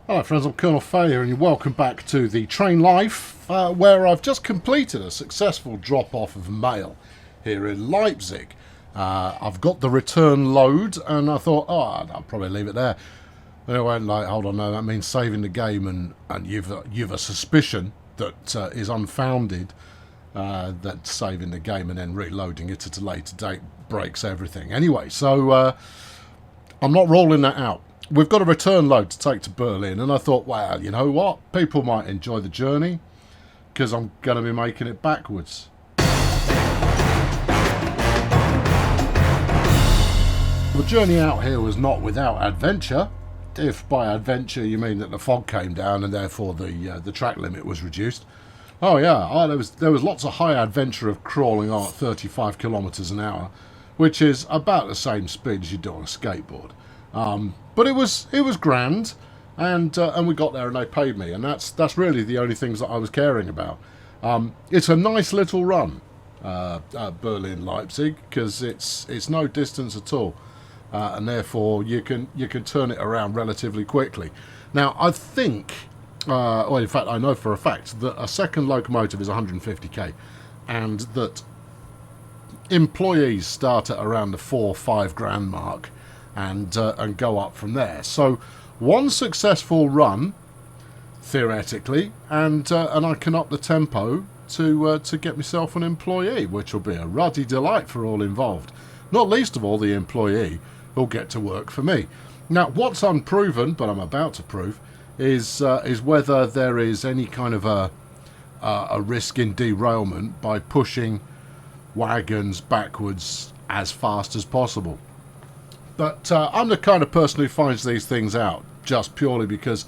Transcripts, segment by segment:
Hello friends, I'm Colonel Fay here and you're welcome back to the Train Life, where I've just completed a successful drop-off of mail here in Leipzig. I've got the return load and I thought, I'll probably leave it there. Then I went like, hold on, no, that means saving the game and you've a suspicion that is unfounded that saving the game and then reloading it at a later date breaks everything. Anyway, so I'm not rolling that out. We've got a return load to take to Berlin, and I thought, well, you know what? People might enjoy the journey because I'm going to be making it backwards. The journey out here was not without adventure. If by adventure you mean that the fog came down and therefore the track limit was reduced. Oh yeah, there was lots of high adventure of crawling on at 35 kilometres an hour, which is about the same speed as you do on a skateboard. But it was grand, and we got there and they paid me, and that's really the only things that I was caring about. It's a nice little run, Berlin Leipzig, because it's no distance at all, and therefore you can turn it around relatively quickly. Now I think, well in fact I know for a fact that a second locomotive is 150k, and that employees start at around the 4-5 grand mark. And go up from there. So one successful run, theoretically, and I can up the tempo to get myself an employee, which will be a ruddy delight for all involved. Not least of all the employee who'll get to work for me. Now, what's unproven, but I'm about to prove, is whether there is any kind of a risk in derailment by pushing wagons backwards as fast as possible. But I'm the kind of person who finds these things out just purely because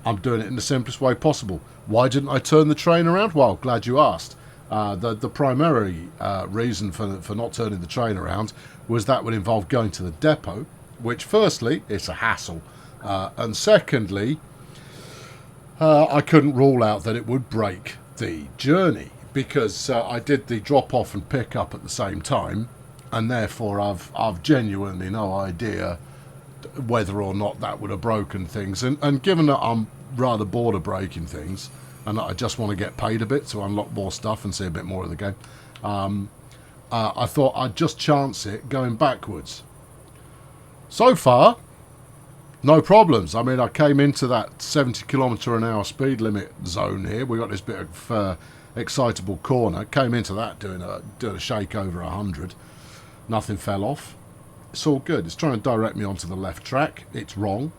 I'm doing it in the simplest way possible. Why didn't I turn the train around? Well, glad you asked. The primary reason for not turning the train around was that would involve going to the depot, which firstly, it's a hassle. And secondly, I couldn't rule out that it would break the journey because I did the drop-off and pick-up at the same time. And therefore I've genuinely no idea whether or not that would have broken things. And given that I'm rather bored of breaking things and that I just want to get paid a bit to unlock more stuff and see a bit more of the game, I thought I'd just chance it going backwards. So far, no problems. I mean, I came into that 70 kilometre an hour speed limit zone here. We got this bit of excitable corner. Came into that doing a shake over 100. Nothing fell off. It's all good. It's trying to direct me onto the left track. It's wrong.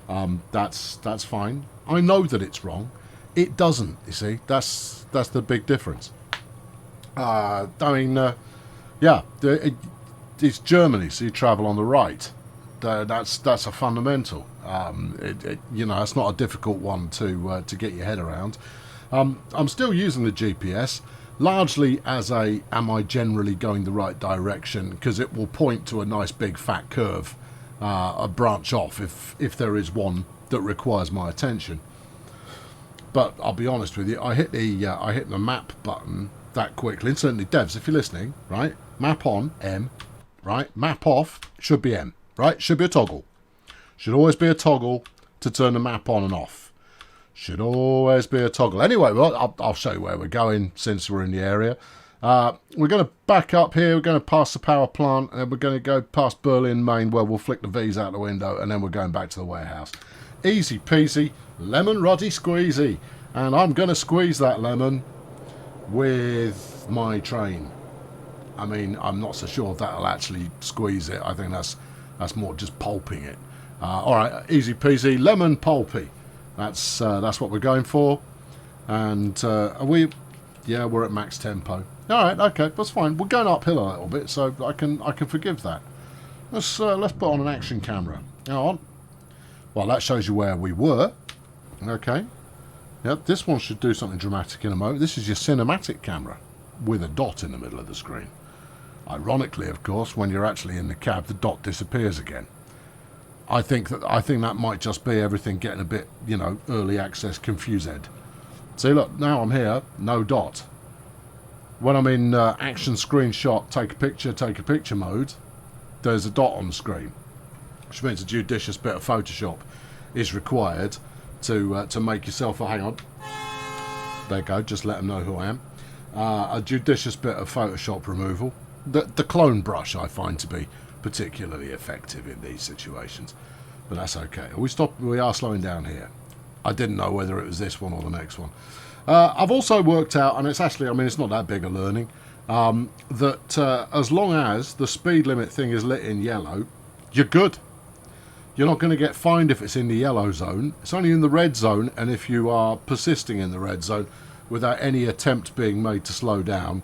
That's fine. I know that it's wrong. It doesn't. You see, that's the big difference. I mean, yeah, it's Germany, so you travel on the right. That's a fundamental. You know, it's not a difficult one to get your head around. I'm still using the GPS. Largely as am I generally going the right direction, because it will point to a nice big fat curve, a branch off if there is one that requires my attention. But I'll be honest with you, I hit the map button that quickly, and certainly devs, if you're listening, right? Map on, M, right? Map off, should be M, right? Should be a toggle. Should always be a toggle to turn the map on and off. Should always be a toggle. Anyway, well, I'll show you where we're going since we're in the area. We're going to back up here. We're going to pass the power plant, and then we're going to go past Berlin Main, where we'll flick the V's out the window, and then we're going back to the warehouse. Easy peasy, lemon ruddy squeezy. And I'm going to squeeze that lemon with my train. I mean, I'm not so sure that'll actually squeeze it. I think that's more just pulping it. All right, easy peasy, lemon pulpy. That's what we're going for, and we're at max tempo. All right, okay, that's fine. We're going uphill a little bit, so I can forgive that. Let's put on an action camera. Hang on. Well, that shows you where we were. Okay. Yep, this one should do something dramatic in a moment. This is your cinematic camera with a dot in the middle of the screen. Ironically, of course, when you're actually in the cab, the dot disappears again. I think that might just be everything getting a bit, you know, early access confused. See, look, now I'm here, no dot. When I'm in action screenshot, take a picture mode, there's a dot on the screen, which means a judicious bit of Photoshop. is required to make yourself hang on. There you go. Just let them know who I am. A judicious bit of Photoshop removal. The clone brush I find to be particularly effective in these situations, but that's okay. We are slowing down here. I didn't know whether it was this one or the next one. I've also worked out, and it's actually, I mean, it's not that big a learning, that as long as the speed limit thing is lit in yellow, you're good. You're not going to get fined if it's in the yellow zone. It's only in the red zone, and if you are persisting in the red zone without any attempt being made to slow down,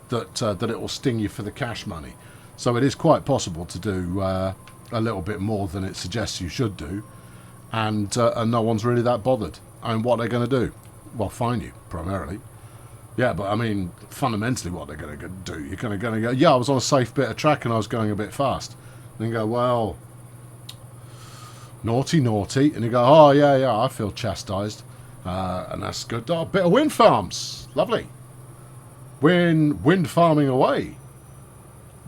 that it will sting you for the cash money. So it is quite possible to do a little bit more than it suggests you should do, and no one's really that bothered. And what they're going to do? Well, fine you, primarily. Yeah, but I mean, fundamentally what they're going to do, you're going to go, yeah, I was on a safe bit of track and I was going a bit fast. Then you go, well, naughty, naughty. And you go, oh, yeah, I feel chastised. And that's good. Oh, a bit of wind farms. Lovely. Wind farming away.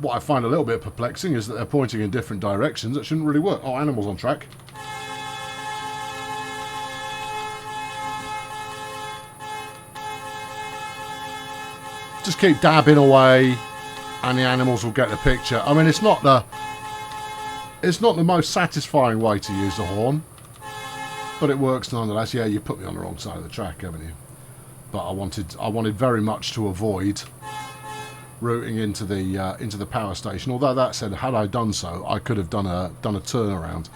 What I find a little bit perplexing is that they're pointing in different directions. That shouldn't really work. Oh, animals on track. Just keep dabbing away and the animals will get the picture. I mean, it's not the most satisfying way to use the horn, but it works nonetheless. Yeah, you put me on the wrong side of the track, haven't you? But I wanted very much to avoid routing into the power station. Although that said, had I done so, I could have done a turnaround.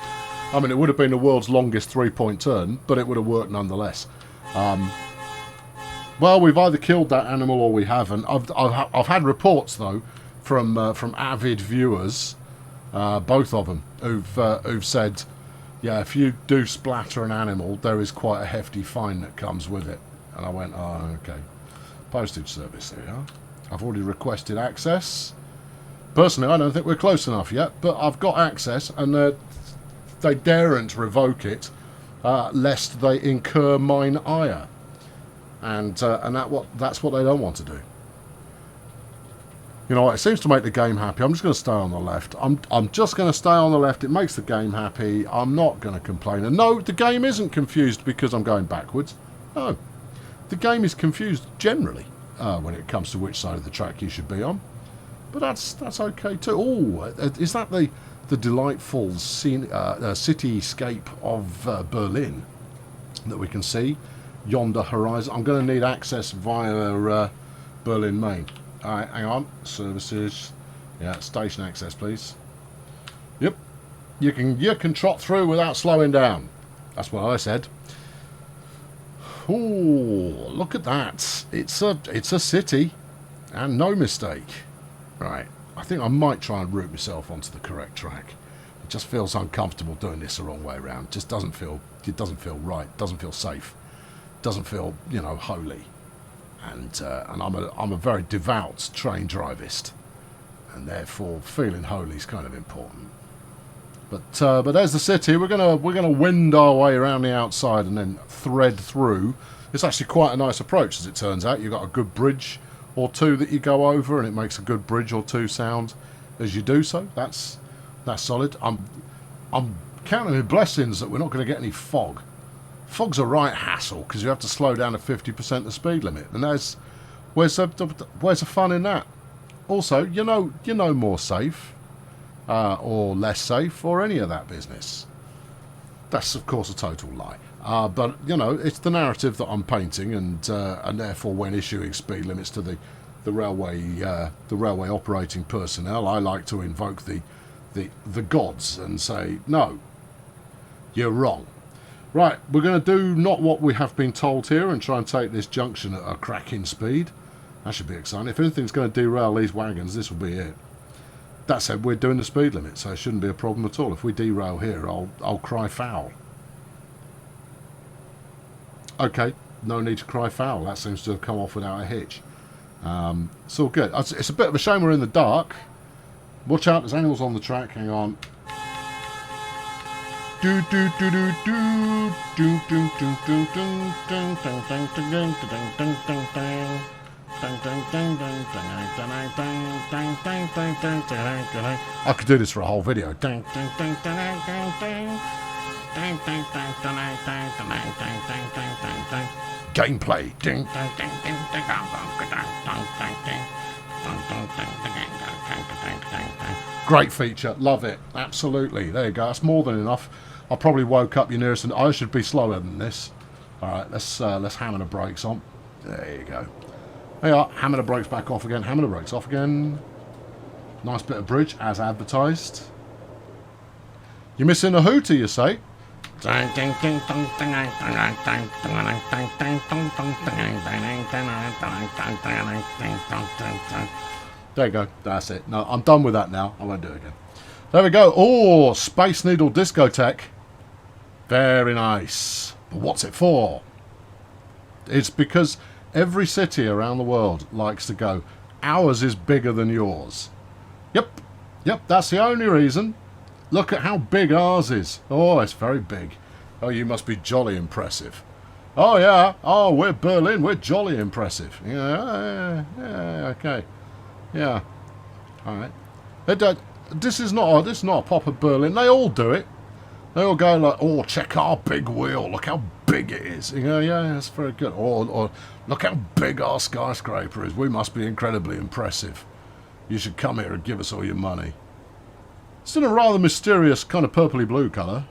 I mean, it would have been the world's longest 3-point turn, but it would have worked nonetheless. Well, we've either killed that animal or we haven't. I've had reports though from avid viewers, both of them, who've said, yeah, if you do splatter an animal, there is quite a hefty fine that comes with it. And I went, oh, okay. Postage service, there you are. I've already requested access. Personally, I don't think we're close enough yet, but I've got access, and they daren't revoke it, lest they incur mine ire. And that's what they don't want to do. You know what? It seems to make the game happy. I'm just going to stay on the left. I'm just going to stay on the left. It makes the game happy. I'm not going to complain. And no, the game isn't confused because I'm going backwards. No, the game is confused generally when it comes to which side of the track you should be on. But that's okay too. Oh, is that the delightful cityscape of Berlin that we can see? Yonder horizon. I'm going to need access via Berlin Main. Alright, hang on. Services. Yeah, station access, please. Yep. You can trot through without slowing down. That's what I said. Ooh, look at that. It's a city. And no mistake. Right. I think I might try and route myself onto the correct track. It just feels uncomfortable doing this the wrong way around. It doesn't feel right. It doesn't feel safe. Doesn't feel, holy, and I'm a very devout train drivist, and therefore feeling holy is kind of important. But there's the city. We're gonna wind our way around the outside and then thread through. It's actually quite a nice approach, as it turns out. You've got a good bridge or two that you go over, and it makes a good bridge or two sound as you do so. That's solid. I'm counting the blessings that we're not going to get any fog. Fog's a right hassle because you have to slow down to 50% the speed limit, and where's the fun in that? Also, you're no more safe or less safe or any of that business. That's of course a total lie, but it's the narrative that I'm painting, and therefore when issuing speed limits to the railway operating personnel, I like to invoke the gods and say, no, you're wrong. Right, we're going to do not what we have been told here and try and take this junction at a cracking speed. That should be exciting. If anything's going to derail these wagons, this will be it. That said, we're doing the speed limit, so it shouldn't be a problem at all. If we derail here, I'll cry foul. Okay, no need to cry foul. That seems to have come off without a hitch. It's all good. It's a bit of a shame we're in the dark. Watch out, there's animals on the track. Hang on. Do do do do do do do do do I could do this for a whole video. Gameplay. Great feature. Love it. Absolutely. There you go. That's more than enough. I probably woke up your nearest, and I should be slower than this. All right, let's hammer the brakes on. There you go. There you are. Hammer the brakes back off again. Hammer the brakes off again. Nice bit of bridge, as advertised. You're missing a hooter, you say? There you go. That's it. No, I'm done with that now. I won't do it again. There we go. Oh, Space Needle Discotheque. Very nice. But what's it for? It's because every city around the world likes to go, ours is bigger than yours. Yep, that's the only reason. Look at how big ours is. Oh, it's very big. Oh, you must be jolly impressive. Oh, yeah. Oh, we're Berlin. We're jolly impressive. Yeah, okay. Yeah. All right. This is not a proper Berlin. They all do it. They all go like, oh, check our big wheel. Look how big it is. You go, yeah, that's very good. Or look how big our skyscraper is. We must be incredibly impressive. You should come here and give us all your money. It's in a rather mysterious kind of purpley blue colour.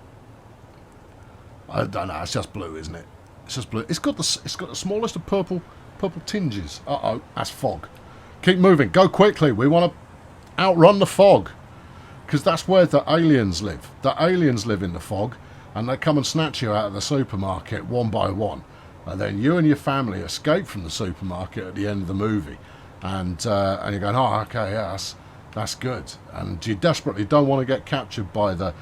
I don't know. It's just blue, isn't it? It's just blue. It's got the smallest of purple tinges. Uh-oh, that's fog. Keep moving. Go quickly. We want to outrun the fog. Because that's where the aliens live. The aliens live in the fog, and they come and snatch you out of the supermarket one by one. And then you and your family escape from the supermarket at the end of the movie. And you're going, oh, okay, yeah, that's good. And you desperately don't want to get captured by the...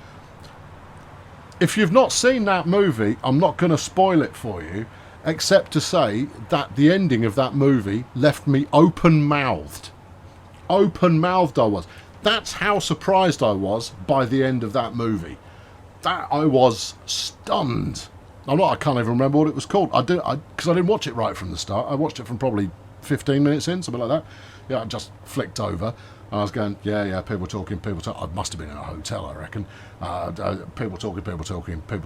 If you've not seen that movie, I'm not going to spoil it for you, except to say that the ending of that movie left me open-mouthed. Open-mouthed I was. That's how surprised I was by the end of that movie. That I was stunned. I can't even remember what it was called. Because I didn't watch it right from the start. I watched it from probably 15 minutes in, something like that. Yeah, I just flicked over. And I was going, yeah, people talking. I must have been in a hotel, I reckon. People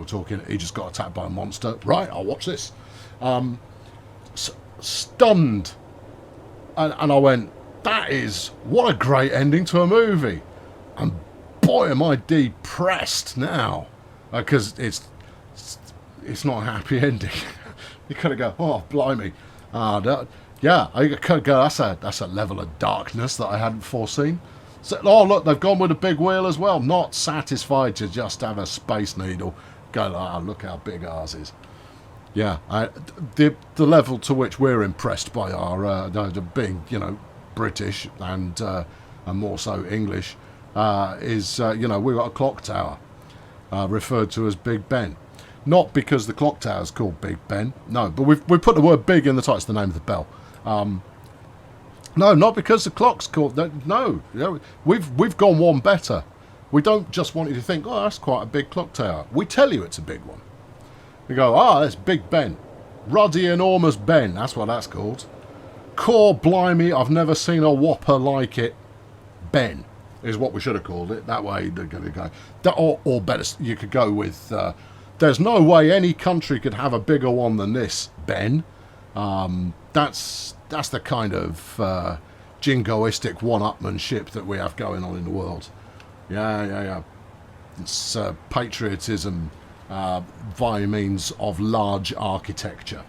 talking. He just got attacked by a monster. Right, I'll watch this. Stunned. And I went, what a great ending to a movie. And boy, am I depressed now. Because it's not a happy ending. You kind of go, oh, blimey. Yeah, I kind of go, that's a level of darkness that I hadn't foreseen. So, oh, look, they've gone with a big wheel as well. Not satisfied to just have a Space Needle. Go, oh, look how big ours is. Yeah, the level to which we're impressed by our being, British and more so English is, we've got a clock tower referred to as Big Ben. Not because the clock tower is called Big Ben, no, but we've put the word big in the title. It's the name of the bell. No, not because the clock's called. No, we've gone one better. We don't just want you to think, oh, that's quite a big clock tower. We tell you it's a big one. We go, that's Big Ben. Ruddy enormous Ben, that's what that's called. Core blimey, I've never seen a whopper like it. Ben is what we should have called it. That way they're going to go. Or better, you could go with, there's no way any country could have a bigger one than this, Ben. That's the kind of jingoistic one-upmanship that we have going on in the world. Yeah. It's patriotism via means of large architecture.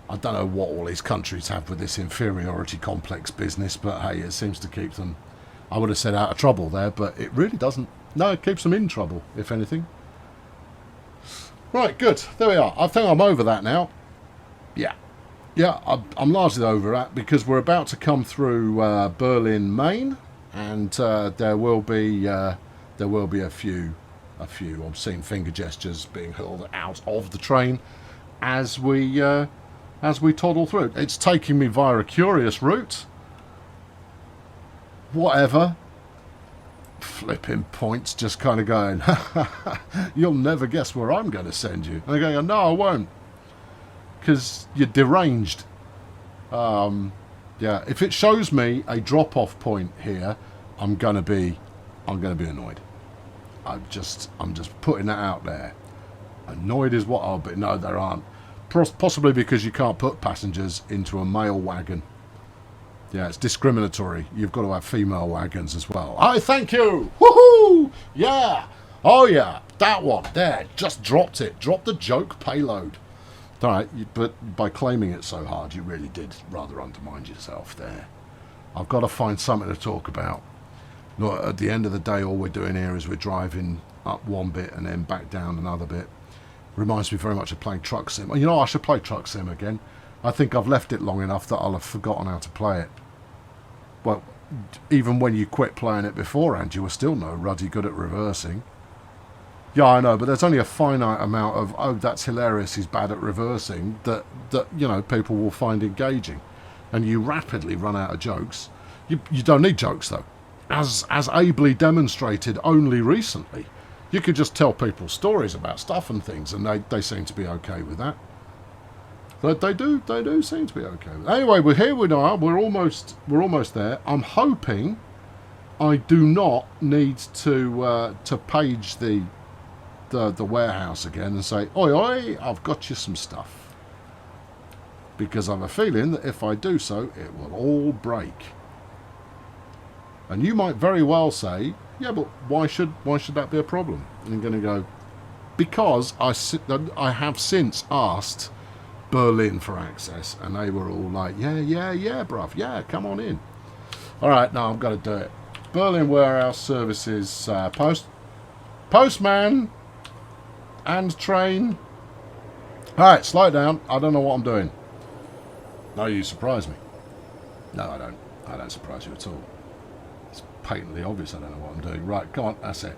I don't know what all these countries have with this inferiority complex business, but hey, it seems to keep them, I would have said out of trouble there, but it really doesn't. No, it keeps them in trouble, if anything. Right, good. There we are. I think I'm over that now. Yeah, I'm largely over that because we're about to come through Berlin, Maine, and there will be a few obscene finger gestures being hurled out of the train as we toddle through. It's taking me via a curious route. Whatever. Flipping points, just kind of going, you'll never guess where I'm going to send you. And they're going, no, I won't. Because you're deranged. Yeah, if it shows me a drop-off point here, I'm gonna be annoyed. I'm just putting that out there. Annoyed is what I'll be. No, there aren't. Possibly because you can't put passengers into a male wagon. Yeah, it's discriminatory. You've got to have female wagons as well. I thank you. Woohoo! Yeah. Oh yeah, that one there. Just dropped it. Dropped the joke payload. All right, but by claiming it so hard, you really did rather undermine yourself there. I've got to find something to talk about. Look, at the end of the day, all we're doing here is we're driving up one bit and then back down another bit. Reminds me very much of playing Truck Sim. You know, I should play Truck Sim again. I think I've left it long enough that I'll have forgotten how to play it. Well, even when you quit playing it beforehand, you were still no ruddy good at reversing. Yeah, I know, but there's only a finite amount of, oh, that's hilarious, he's bad at reversing, that you know, people will find engaging. And you rapidly run out of jokes. You don't need jokes, though. As ably demonstrated only recently. You could just tell people stories about stuff and things, and they seem to be okay with that. But they do seem to be okay with that. Anyway, we're here we are. We're almost there. I'm hoping I do not need to page the warehouse again and say, oi, oi, I've got you some stuff. Because I have a feeling that if I do so, it will all break. And you might very well say, yeah, but why should that be a problem? And I'm going to go, because I have since asked Berlin for access, and they were all like, yeah, bruv, yeah, come on in. All right, now I've got to do it. Berlin Warehouse Services postman and train. All right, slow down. I don't know what I'm doing. No, you surprise me. No, I don't. I don't surprise you at all. It's patently obvious I don't know what I'm doing. Right, come on, that's it.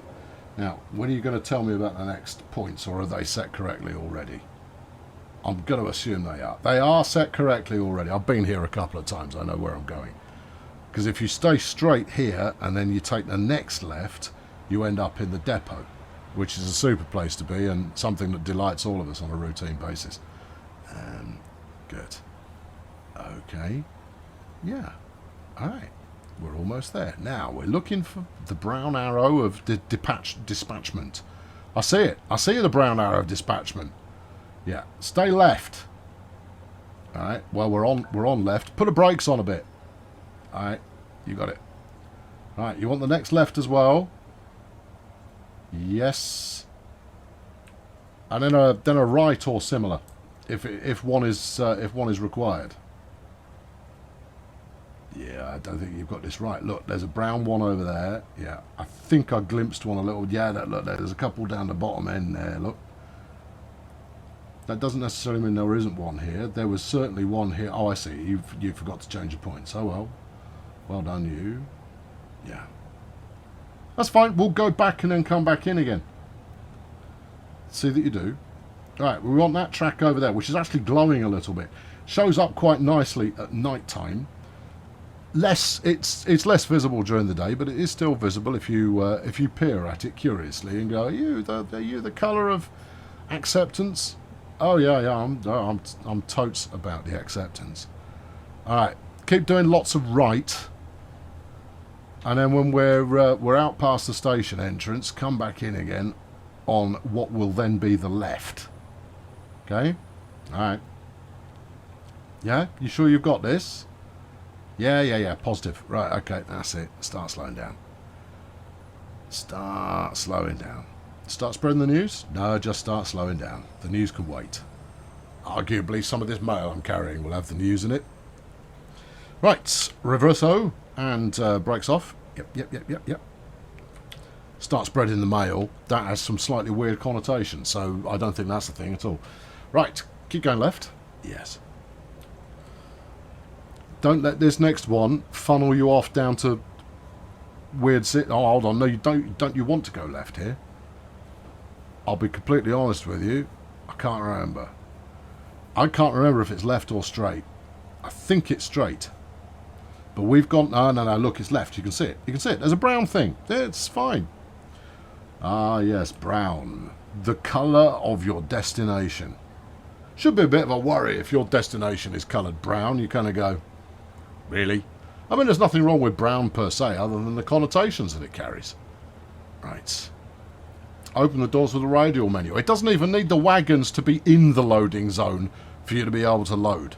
Now, when are you going to tell me about the next points, or are they set correctly already? I'm going to assume they are. They are set correctly already. I've been here a couple of times. I know where I'm going. Because if you stay straight here and then you take the next left, you end up in the depot, which is a super place to be and something that delights all of us on a routine basis. Good. Okay. Yeah. All right. We're almost there. Now, we're looking for the brown arrow of dispatchment. I see it. I see the brown arrow of dispatchment. Yeah. Stay left. All right. Well, we're on left. Put the brakes on a bit. All right. You got it. All right. You want the next left as well? Yes. And then a right or similar, if one is required. Yeah, I don't think you've got this right. Look, there's a brown one over there. Yeah, I think I glimpsed one a little. Yeah, look, there's a couple down the bottom end there. Look. That doesn't necessarily mean there isn't one here. There was certainly one here. Oh, I see. You forgot to change your points. Oh well. Well done, you. Yeah. That's fine. We'll go back and then come back in again. See that you do. All right, we want that track over there, which is actually glowing a little bit. Shows up quite nicely at night time. It's less visible during the day, but it is still visible if you peer at it curiously and go, are you the colour of acceptance? Oh yeah, I'm totes about the acceptance. All right, keep doing lots of right. And then when we're out past the station entrance, come back in again on what will then be the left. Okay? Alright. Yeah? You sure you've got this? Yeah. Positive. Right, okay, that's it. Start slowing down. Start slowing down. Start spreading the news? No, just start slowing down. The news can wait. Arguably, some of this mail I'm carrying will have the news in it. Right, reverso. And brakes off. Yep. Start spreading the mail. That has some slightly weird connotations, so I don't think that's the thing at all. Right, keep going left. Yes. Don't let this next one funnel you off down to weird Oh, hold on. No, you don't you want to go left here? I'll be completely honest with you. I can't remember. I can't remember if it's left or straight. I think it's straight. But we've gone... No, look, it's left. You can see it. There's a brown thing. It's fine. Ah, yes, brown. The colour of your destination. Should be a bit of a worry if your destination is coloured brown. You kind of go, really? I mean, there's nothing wrong with brown per se, other than the connotations that it carries. Right. Open the doors with a radial menu. It doesn't even need the wagons to be in the loading zone for you to be able to load.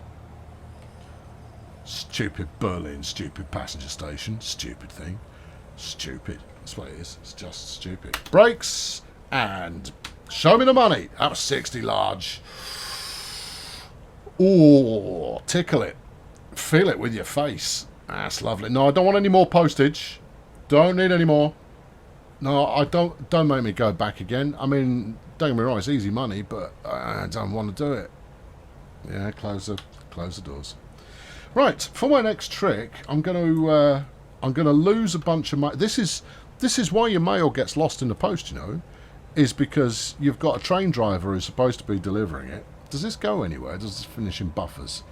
Stupid Berlin, stupid passenger station, stupid thing. Stupid. That's what it is. It's just stupid. Brakes and show me the money. That was 60 large. Ooh, tickle it. Feel it with your face. That's lovely. No, I don't want any more postage. Don't need any more. No, I don't make me go back again. I mean, don't get me wrong, it's easy money, but I don't want to do it. Yeah, close the doors. Right, for my next trick, I'm going to lose a bunch of money. This is why your mail gets lost in the post, you know, is because you've got a train driver who's supposed to be delivering it. Does this go anywhere? Does this finish in buffers?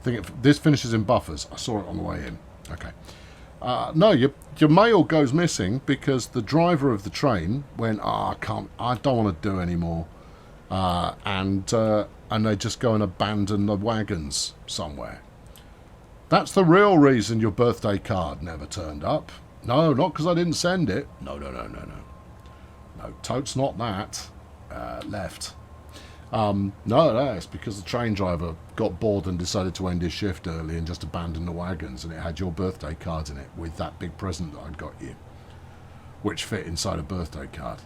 This finishes in buffers. I saw it on the way in. Okay. No, your mail goes missing because the driver of the train went, I don't want to do anymore, and they just go and abandon the wagons somewhere. That's the real reason your birthday card never turned up. No, not because I didn't send it. No. No, totes not that. Left. No, it's because the train driver got bored and decided to end his shift early and just abandon the wagons, and it had your birthday cards in it with that big present that I'd got you, which fit inside a birthday card.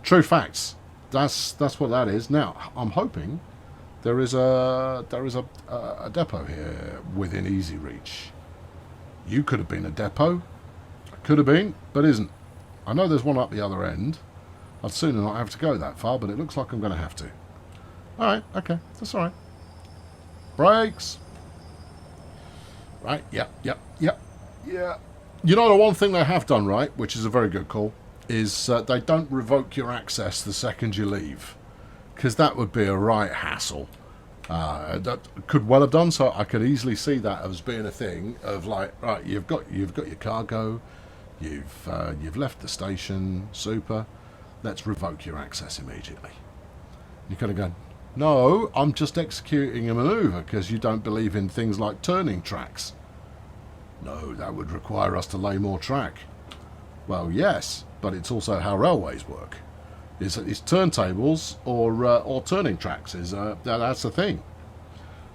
True facts. That's what that is. Now, I'm hoping there is a depot here within easy reach. You could have been a depot. Could have been, but isn't. I know there's one up the other end. I'd sooner not have to go that far, but it looks like I'm going to have to. Alright, okay, that's alright. Brakes. Right, yep. You know, the one thing they have done right, which is a very good call, is they don't revoke your access the second you leave. Because that would be a right hassle. That could well have done so. I could easily see that as being a thing of like, right, you've got your cargo, you've left the station, super. Let's revoke your access immediately. You could have gone, no, I'm just executing a manoeuvre because you don't believe in things like turning tracks. No, that would require us to lay more track. Well, yes, but it's also how railways work. It's turntables or turning tracks. That's the thing.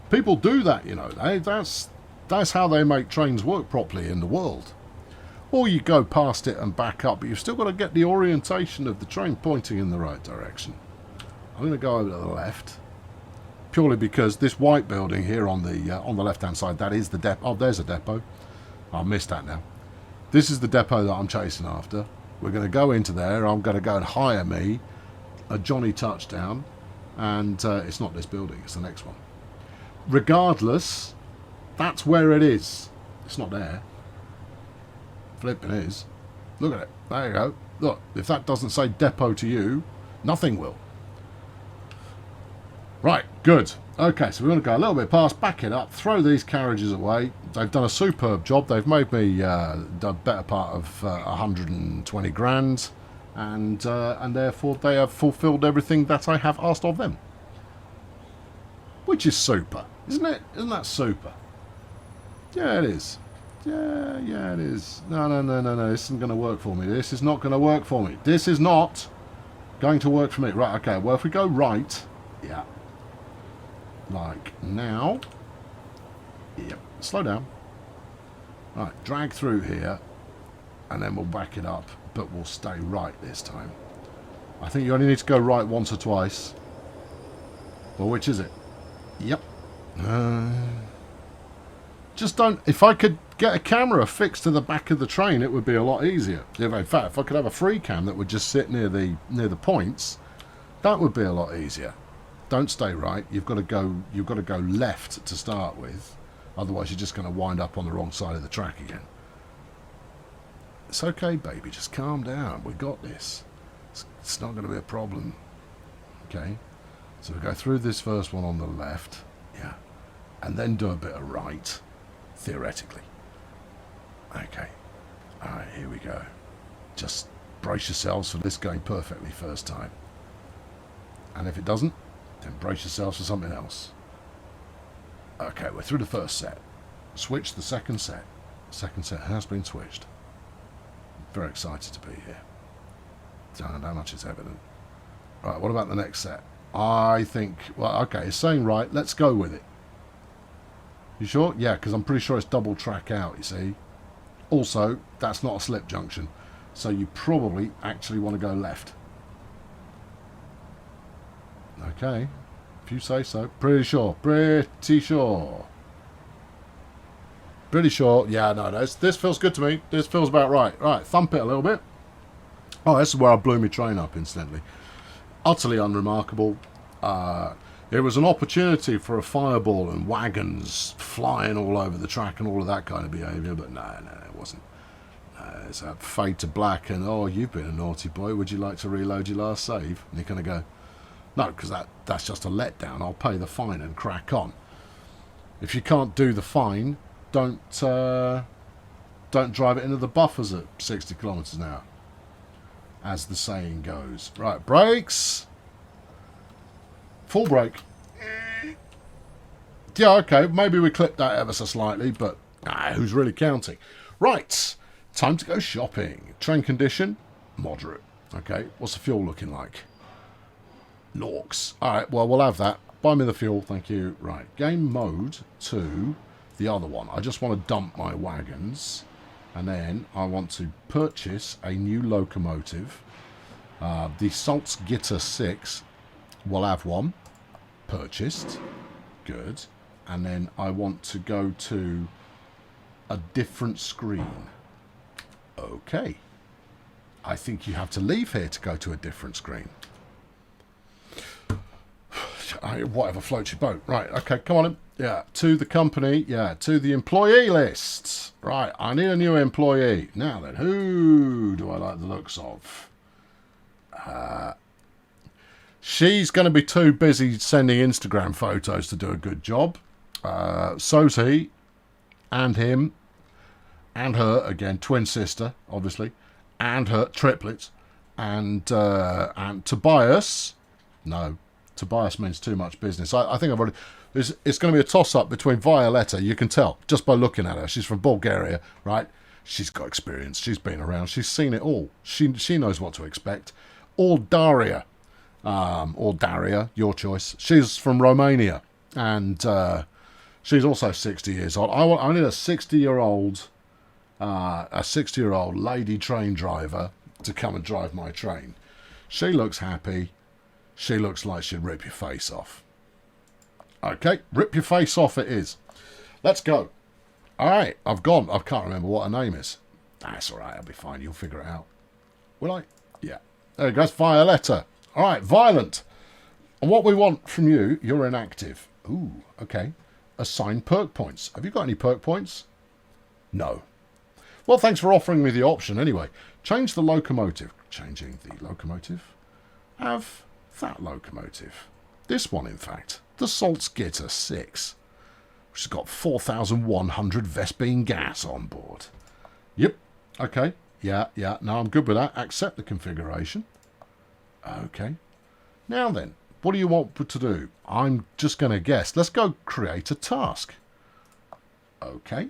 People do that, you know. That's how they make trains work properly in the world. Or you go past it and back up, but you've still got to get the orientation of the train pointing in the right direction. I'm going to go over to the left, purely because this white building here on the left-hand side, that is the depot. Oh, there's a depot. I missed that now. This is the depot that I'm chasing after. We're going to go into there. I'm going to go and hire me a Johnny Touchdown, and it's not this building, it's the next one. Regardless, that's where it is. It's not there. Flipping is. Look at it. There you go. Look, if that doesn't say depot to you, nothing will. Right, good. Okay, so we're going to go a little bit past, back it up, throw these carriages away. They've done a superb job. They've made me the better part of 120 grand, and therefore they have fulfilled everything that I have asked of them. Which is super, isn't it? Isn't that super? Yeah, it is. Yeah, it is. No. This isn't going to work for me. This is not going to work for me. This is not going to work for me. Right, okay. Well, if we go right, yeah. Like now. Yep. Slow down. Right, drag through here, and then we'll back it up, but we'll stay right this time. I think you only need to go right once or twice. Well, which is it? Yep. Just don't... If I could get a camera fixed to the back of the train, it would be a lot easier. In fact, if I could have a free cam that would just sit near the points, that would be a lot easier. Don't stay right. You've got to go left to start with. Otherwise, you're just going to wind up on the wrong side of the track again. It's okay, baby. Just calm down. We got this. It's not going to be a problem. Okay. So we go through this first one on the left. Yeah. And then do a bit of right. Theoretically. Okay. Alright, here we go. Just brace yourselves for this going perfectly first time. And if it doesn't, then brace yourselves for something else. Okay, we're through the first set. Switch the second set. Second set has been switched. Very excited to be here. How much is evident? Right, what about the next set? I think, well, okay, it's saying right, let's go with it. You sure? Yeah, because I'm pretty sure it's double track out, you see. Also, that's not a slip junction, so you probably actually want to go left. Okay, if you say so. Pretty sure. Pretty sure. Pretty sure. Yeah, no, this feels good to me. This feels about right. Right, thump it a little bit. Oh, this is where I blew my train up, incidentally. Utterly unremarkable. It was an opportunity for a fireball and wagons flying all over the track and all of that kind of behaviour, but no, it wasn't. It's a fade to black and, oh, you've been a naughty boy, would you like to reload your last save? And you're going to go, no, because that's just a letdown. I'll pay the fine and crack on. If you can't do the fine, don't drive it into the buffers at 60 kilometres an hour, as the saying goes. Right, brakes. Full brake. Yeah, okay, maybe we clipped that ever so slightly, but who's really counting? Right, time to go shopping. Train condition, moderate. Okay, what's the fuel looking like? Norks. Alright, well, we'll have that. Buy me the fuel, thank you. Right, game mode to the other one. I just want to dump my wagons, and then I want to purchase a new locomotive. The Salzgitter 6. We'll have one purchased. Good. And then I want to go to a different screen. Okay. I think you have to leave here to go to a different screen. Whatever floats your boat. Right, okay, come on in. Yeah, to the company. Yeah, to the employee list. Right, I need a new employee. Now then, who do I like the looks of? She's going to be too busy sending Instagram photos to do a good job. So's he, and him, and her, again, twin sister, obviously, and her triplets, and Tobias. No, Tobias means too much business. I think I've already... It's going to be a toss-up between Violetta, you can tell, just by looking at her. She's from Bulgaria, right? She's got experience. She's been around. She's seen it all. She knows what to expect. Or Daria. Or Daria, your choice. She's from Romania, and she's also 60 years old. I need a 60-year-old lady train driver to come and drive my train. She looks happy. She looks like she'd rip your face off. Okay, rip your face off it is. Let's go. All right, I've gone. I can't remember what her name is. That's all right, I'll be fine. You'll figure it out. Will I? Yeah. There it goes, Violetta. All right, violent. And what we want from you, you're inactive. Ooh, okay. Assign perk points. Have you got any perk points? No. Well, thanks for offering me the option anyway. Change the locomotive. Changing the locomotive. Have that locomotive. This one, in fact. The Salzgitter 6. Which has got 4,100 Vespine gas on board. Yep. Okay. Yeah. No, I'm good with that. Accept the configuration. Okay. Now then, what do you want to do? I'm just going to guess. Let's go create a task. Okay.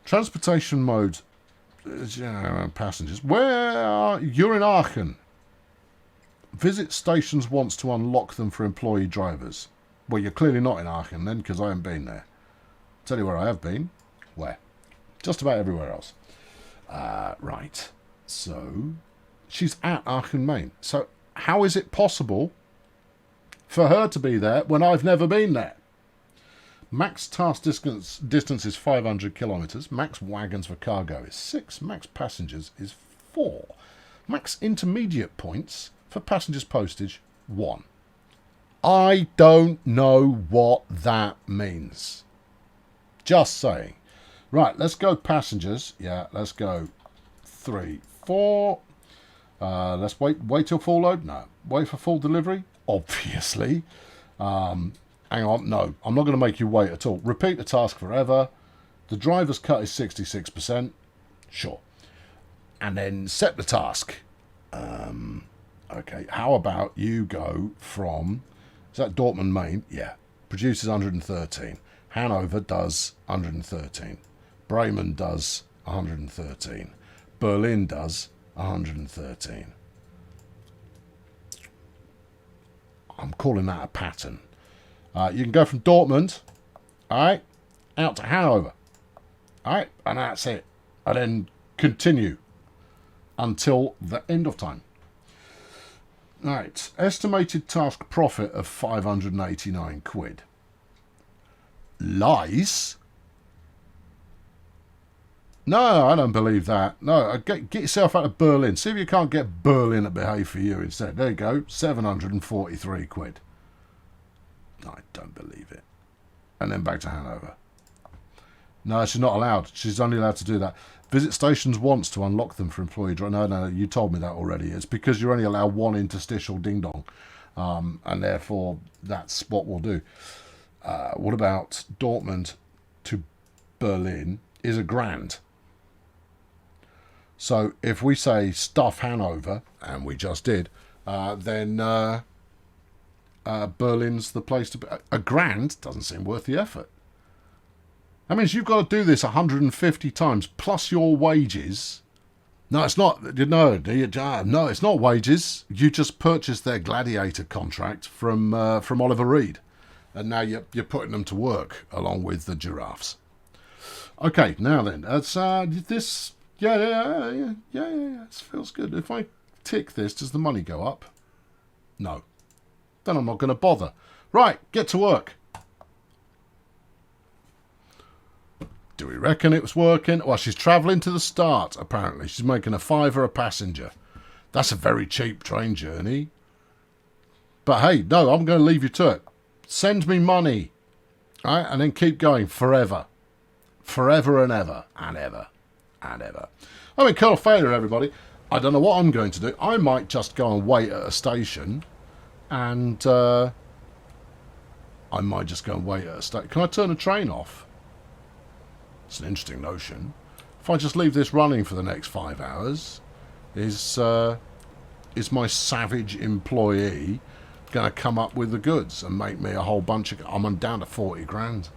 Transportation mode. Passengers. You're in Aachen. Visit stations once to unlock them for employee drivers. Well, you're clearly not in Aachen then, because I haven't been there. Tell you where I have been. Where? Just about everywhere else. Right. So, she's at Aachen, Maine. So, how is it possible for her to be there when I've never been there? Max task distance is 500 kilometres. Max wagons for cargo is 6. Max passengers is 4. Max intermediate points for passengers postage, 1. I don't know what that means. Just saying. Right, let's go passengers. Yeah, let's go 3, 4. Let's wait till full load. No, wait for full delivery. Obviously. Hang on. No, I'm not going to make you wait at all. Repeat the task forever. The driver's cut is 66%. Sure. And then set the task. Okay, how about you go from... Is that Dortmund, Maine? Yeah. Produces 113. Hanover does 113. Bremen does 113. Berlin does 113. I'm calling that a pattern. You can go from Dortmund, all right, out to Hanover, all right, and that's it. And then continue until the end of time. All right, estimated task profit of 589 quid. Lies? No, I don't believe that. No, get yourself out of Berlin. See if you can't get Berlin to behave for you instead. There you go, 743 quid. I don't believe it. And then back to Hanover. No, she's not allowed. She's only allowed to do that. Visit stations once to unlock them for employee drive. No, you told me that already. It's because you're only allowed one interstitial ding-dong. And therefore, that's what we'll do. What about Dortmund to Berlin is £1,000. So if we say stuff Hanover, and we just did, then Berlin's the place to be. £1,000 doesn't seem worth the effort. That means you've got to do this 150 times plus your wages. No, it's not. No, it's not wages. You just purchased their gladiator contract from Oliver Reed, and now you're putting them to work along with the giraffes. Okay, now then, this. Yeah. It feels good. If I tick this, does the money go up? No. Then I'm not going to bother. Right, get to work. Do we reckon it was working? Well, she's travelling to the start, apparently. She's making a £5 a passenger. That's a very cheap train journey. But hey, no, I'm going to leave you to it. Send me money. All right, and then keep going forever. Forever and ever. And ever. And ever. I mean, Colonel Failure, everybody. I don't know what I'm going to do. I might just go and wait at a station. And I might just go and wait at a station. Can I turn the train off? It's an interesting notion. If I just leave this running for the next 5 hours, is my savage employee going to come up with the goods and make me a whole bunch of... I'm down to 40 grand.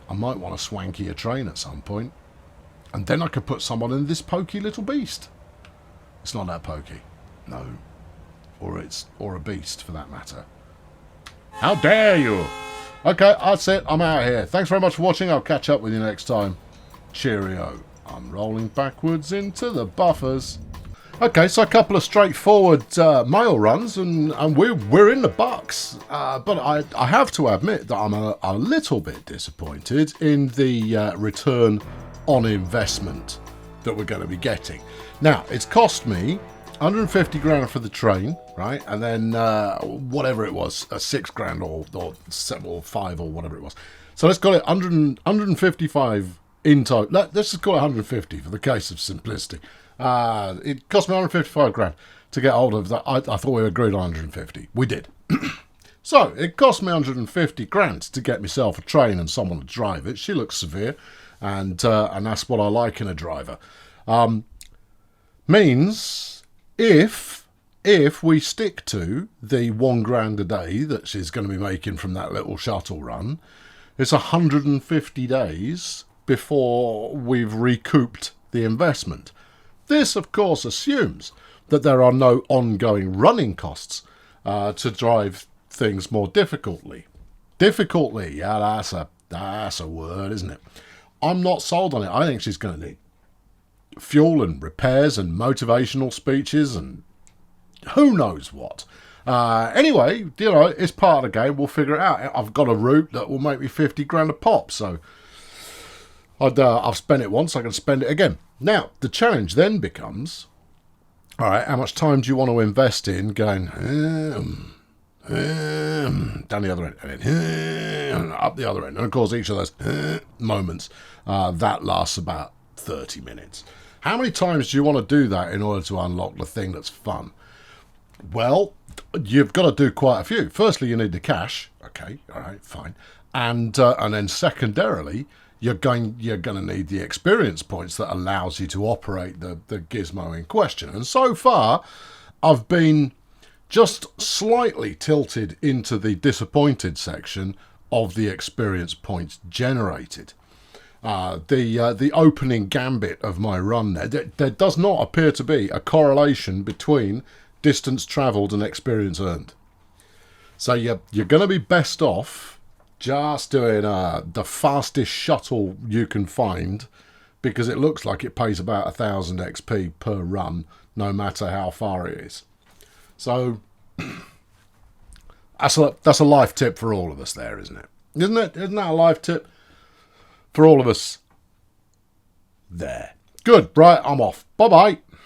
I might want a swankier train at some point. And then I could put someone in this pokey little beast. It's not that pokey. No. Or a beast, for that matter. How dare you! Okay, that's it. I'm out of here. Thanks very much for watching. I'll catch up with you next time. Cheerio. I'm rolling backwards into the buffers. Okay, so a couple of straightforward mail runs, and we're in the bucks. But I have to admit that I'm a little bit disappointed in the return on investment that we're going to be getting. Now, it's cost me 150 grand for the train, right? And then whatever it was, £6 or 5 or whatever it was. So let's call it 155 in total. Let's just call it 150 for the case of simplicity. It cost me 155 grand to get hold of that. I thought we agreed on 150. We did. So it cost me 150 grand to get myself a train and someone to drive it. She looks severe, and that's what I like in a driver. Means if we stick to the £1 a day that she's going to be making from that little shuttle run, it's 150 days before we've recouped the investment. This, of course, assumes that there are no ongoing running costs to drive things more difficultly. Difficultly, yeah, that's a word, isn't it? I'm not sold on it. I think she's going to need fuel and repairs and motivational speeches and who knows what. Anyway, it's part of the game. We'll figure it out. I've got a route that will make me 50 grand a pop, so I've spent it once, I can spend it again. Now, the challenge then becomes, all right, how much time do you want to invest in going down the other end, and then up the other end? And of course, each of those moments, that lasts about 30 minutes. How many times do you want to do that in order to unlock the thing that's fun? Well, you've got to do quite a few. Firstly, you need the cash. Okay, all right, fine. And then secondarily, you're going to need the experience points that allows you to operate the gizmo in question. And so far, I've been just slightly tilted into the disappointed section of the experience points generated. the opening gambit of my run there does not appear to be a correlation between distance travelled and experience earned. So you're going to be best off just doing the fastest shuttle you can find, because it looks like it pays about 1,000 XP per run, no matter how far it is. So that's a life tip for all of us there, isn't it? Isn't it? Isn't that a life tip for all of us there? Good. Right, I'm off. Bye-bye.